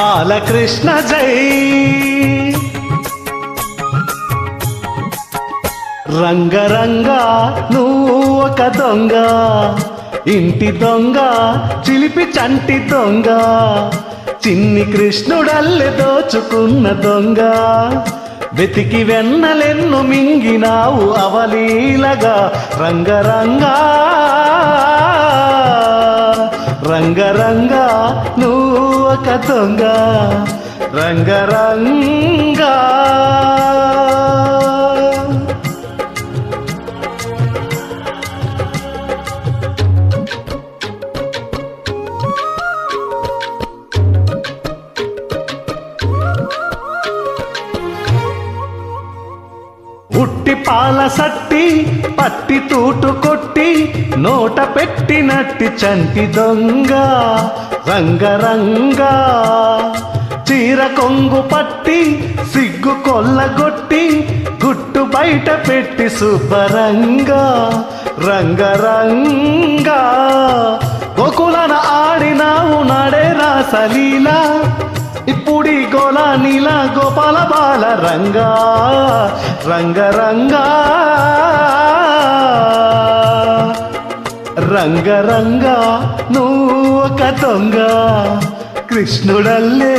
బాలకృష్ణ జై. రంగరంగా నువ్వు ఒక దొంగ, ఇంటి దొంగ, చిలిపి చంటి దొంగ, చిన్ని కృష్ణుడల్లె దోచుకున్న దొంగ, వెతికి వెన్నలెన్ను మింగినావు అవలీలగా. రంగరంగా రంగరంగా నువ్వు ఒక దొంగ, రంగరంగా. ఉట్టి పాల సట్టి పట్టి తూటు కొట్టి నోట పెట్టినట్టి చంటి దొంగ, రంగరంగా. చీర కొంగు పట్టి సిగ్గు కొల్లగొట్టి గుట్టు బయట పెట్టి శుభ్రంగా, రంగరంగా. గోకులన ఆడినావు నాడే రాసలీలా, ఇప్పుడి గోలా నీల గోపాల బాల రంగా, రంగరంగా రంగరంగా నువ్వు ఒక దొంగ, కృష్ణుడల్లే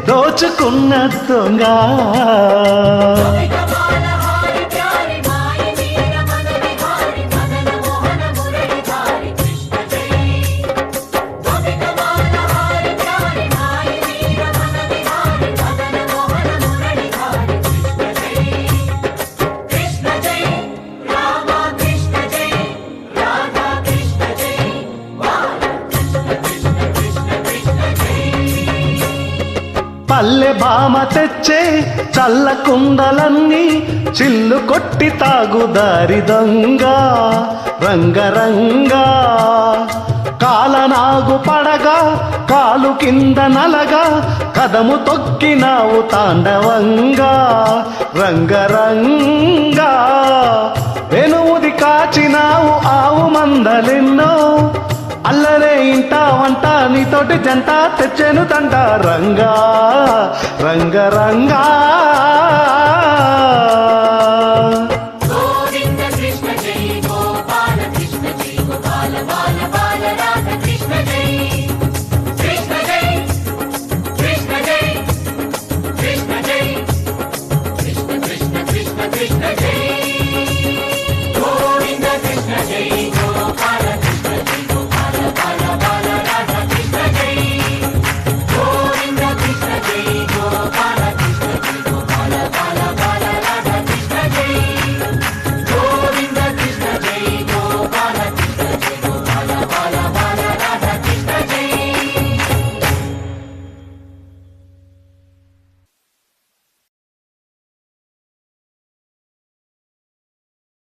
దోచుకున్న దొంగ. పల్లె బామ తెచ్చే చల్ల కుండలన్నీ చిల్లు కొట్టి తాగుదారి దొంగ, రంగరంగా. కాలనాగు పడగా కాలు కింద నలగా కదము తొక్కినావు తాండవంగా, రంగరంగా. వెనుముది కాచినావు ఆవు మందలెన్నో, అల్లరే ఇంట వంట నీతోటి జంట తెచ్చెను తంట, రంగా రంగరంగా.